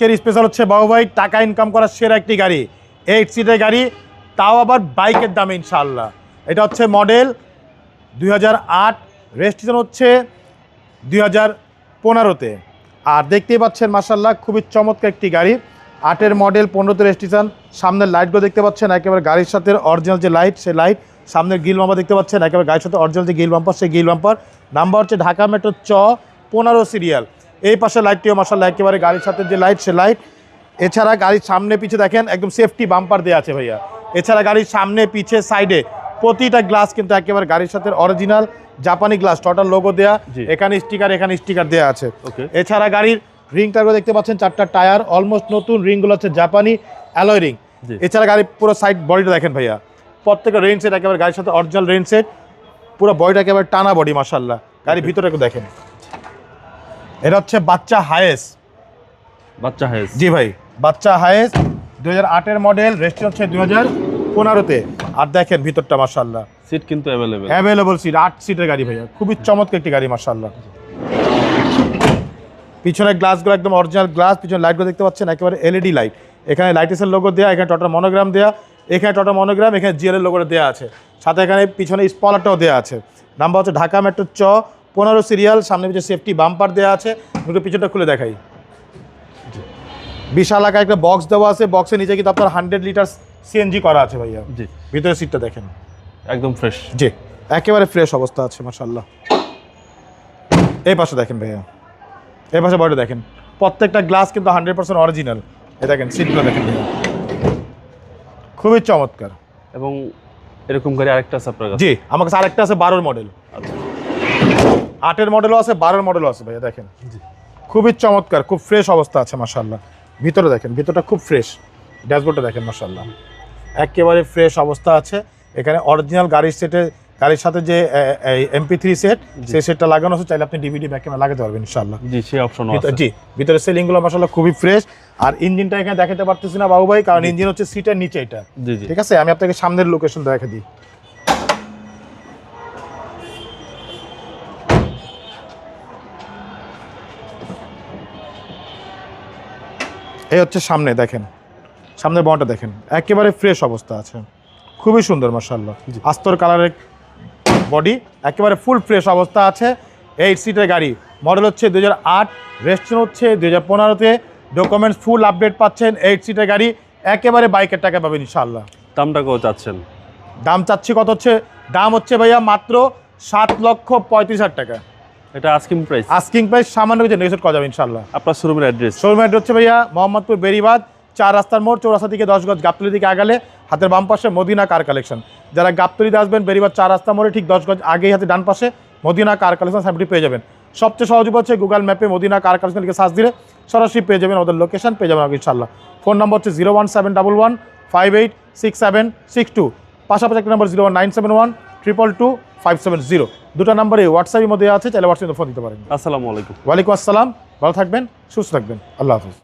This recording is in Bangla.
আজকের স্পেশাল হচ্ছে বাবু ভাই টাকা ইনকাম করার সেরা একটি গাড়ি, 8 সিটের গাড়ি, তাও আবার বাইকের দামে ইনশাআল্লাহ। এটা হচ্ছে মডেল 2008, রেজিস্ট্রেশন হচ্ছে 2015-তে। আর দেখতেই পাচ্ছেন মাশাআল্লাহ খুবই চমৎকার একটি গাড়ি, 8-এর মডেল, 15-তে রেজিস্ট্রেশন। সামনের লাইটগুলো দেখতে পাচ্ছেন একেবারে গাড়ির সাথে অরিজিনাল যে লাইট, সেই লাইট। সামনের গিল বাম্পার দেখতে পাচ্ছেন একেবারে গাড়ির সাথে অরিজিনাল যে গিল বাম্পার, সেই গিল বাম্পার। নাম্বার হচ্ছে ঢাকা মেট্রো 15 সিরিয়াল। এই পাশে লাইটটিও মাশাআল্লাহ একেবারে গাড়ির সাথে যে লাইট, সে লাইট। এছাড়া গাড়ির সামনে পিছে দেখেন একদম সেফটি বাম্পার দেওয়া আছে ভাইয়া। এছাড়া গাড়ির সামনে পিছে সাইডে প্রতিটা গ্লাস কিন্তু একেবারে গাড়ির সাথে অরিজিনাল জাপানি গ্লাস, টোটাল লোগো দেয়া, এখানে স্টিকার দেওয়া আছে। এছাড়া গাড়ির রিং টায়ারগুলো দেখতে পাচ্ছেন, 4টা টায়ার অলমোস্ট নতুন, রিংগুলো হচ্ছে জাপানি অ্যালয় রিং। এছাড়া গাড়ির পুরো সাইড বডিটা দেখেন ভাইয়া, প্রত্যেকটা রেইন সেট একেবারে গাড়ির সাথে অরিজিনাল রেইন সেট, পুরো বডিটা একেবারে টানা বডি মাশাআল্লাহ। গাড়ির ভিতরে একটু দেখেন, এটা হচ্ছে বাচ্চা হায়েস। জি ভাই, বাচ্চা হায়েস 2008-এর মডেল, রেজিস্ট্রেশন হচ্ছে 2015-তে। আর দেখেন ভিতরটা মাশাআল্লাহ, সিট কিন্তু অ্যাভেলেবল সিট, 8 সিটের গাড়ি ভাইয়া, খুবই চমৎকার একটি গাড়ি মাশাআল্লাহ। পিছনের গ্লাসগুলো একদম অরিজিনাল গ্লাস, পিছনে লাইটগুলো দেখতে পাচ্ছেন একেবারে এলইডি লাইট। এখানে লাইটেসের লোগো দেওয়া, এখানে টোটাল মনোগ্রাম দেওয়া, এখানে টোটাল মনোগ্রাম, এখানে জিএলের লোগোটা দেওয়া আছে, সাথে এখানে পিছনে স্পলারটাও দেওয়া আছে। নাম্বার হচ্ছে ঢাকা মেট্রো 15 সিরিয়াল। সামনে পিছনে সেফটি বাম্পার দেওয়া আছে, দুটো পিছনটা খুলে দেখাই। বিশাল আকার একটা বক্স দেওয়া আছে, বক্সের নিচে কিন্তু আপনার 100 লিটার সিএনজি করা আছে ভাইয়া। জি, ভিতরে সিটটা দেখেন একদম ফ্রেশ। জি, একেবারে ফ্রেশ অবস্থা আছে মাশাআল্লাহ। এই পাশে দেখেন ভাইয়া, এই পাশে বডিটা দেখেন, প্রত্যেকটা গ্লাস কিন্তু 100% অরিজিনাল। এই দেখেন সিটগুলো দেখেন ভাইয়া, খুবই চমৎকার। এবং এরকম গাড়ি আরেকটা আছে আপনার কাছে? জি, আমার কাছে আরেকটা আছে 12-এর মডেল। আচ্ছা, 8-এর মডেলও আছে, 12-এর মডেলও আছে ভাইয়া। দেখেন খুবই চমৎকার, খুব ফ্রেশ অবস্থা আছে মাশাআল্লাহ। ভিতরে দেখেন, ভিতরটা খুব ফ্রেশ। ড্যাশবোর্ডটা দেখেন মাশাআল্লাহ, একেবারে ফ্রেশ অবস্থা আছে। এখানে অরিজিনাল গাড়ির সেটে, গাড়ির সাথে যে MP3 সেট, সেই সেটটা লাগানো আছে, চাইলে আপনি ডিভিডি ব্যাক ক্যামেরা লাগাতে পারবেন ইনশাআল্লাহ। জি, সেই অপশনও আছে। জি, ভিতরে সেলিংগুলো মাশাআল্লাহ খুবই ফ্রেশ। আর ইঞ্জিনটা এখানে দেখাতে পারতেছি না বাবু ভাই, কারণ ইঞ্জিন হচ্ছে সিটের নিচে এটা। জি জি, ঠিক আছে, আমি আপনাকে সামনের লোকেশন দেখে দিই। এই হচ্ছে সামনে দেখেন, সামনের বনটা দেখেন, একেবারে ফ্রেশ অবস্থা আছে, খুবই সুন্দর মাশাআল্লাহ। আস্তর কালারের বডি, একেবারে ফুল ফ্রেশ অবস্থা আছে। 8 সিটের গাড়ি, মডেল হচ্ছে 2008, রেজিস্ট্রেশন হচ্ছে 2015-তে। ডকুমেন্টস ফুল আপডেট পাচ্ছেন। 8 সিটের গাড়ি, একেবারে বাইকের টাকা পাবেন ইনশাআল্লাহ। দামটা কত চাচ্ছেন? দাম চাচ্ছি কত হচ্ছে, দাম হচ্ছে ভাইয়া মাত্র 7,35,000 টাকা। এটা আস্কিং প্রাইস? আস্কিং প্রাইস, সামান্য কিছু নেগোশিয়েট করা যাবে ইনশাআল্লাহ। আপনার শোরুমের অ্যাড্রেস? শোরুমের অ্যাড্রেস হচ্ছে ভাইয়া মোহাম্মদপুর বেরিবাদ 4 রাস্তার মোড়, চৌরাস্তা থেকে 10 গজ গাবতলী দিকে আগালে হাতের বাম পাশে মদিনা কার কালেকশন। যারা গাবতলীতে আসবেন, বেরিবাদ 4 রাস্তা মোড়ে ঠিক 10 গজ আগেই হাতে ডান পাশে মদিনা কার কালেকশন সাইনবোর্ডটি পেয়ে যাবেন। সবচেয়ে সহজ হচ্ছে গুগল ম্যাপে মদিনা কার কালেকশন লিখে সার্চ দিলে সরাসরি পেয়ে যাবেন, ওদের লোকেশন পেয়ে যাবেন ইনশাআল্লাহ। ফোন নম্বর হচ্ছে 01711586762। পাশাপাশি একটা নম্বর 01971222570। দুটো নম্বরে হোয়াটসঅ্যাপের মধ্যে আছে, চাইলে হোয়াটসঅ্যাপে ফোন দিতে পারেন। আসসালামু আলাইকুম। ওয়ালাইকুম আসসালাম, ভালো থাকবেন, সুস্থ থাকবেন, আল্লাহ হাফিজ।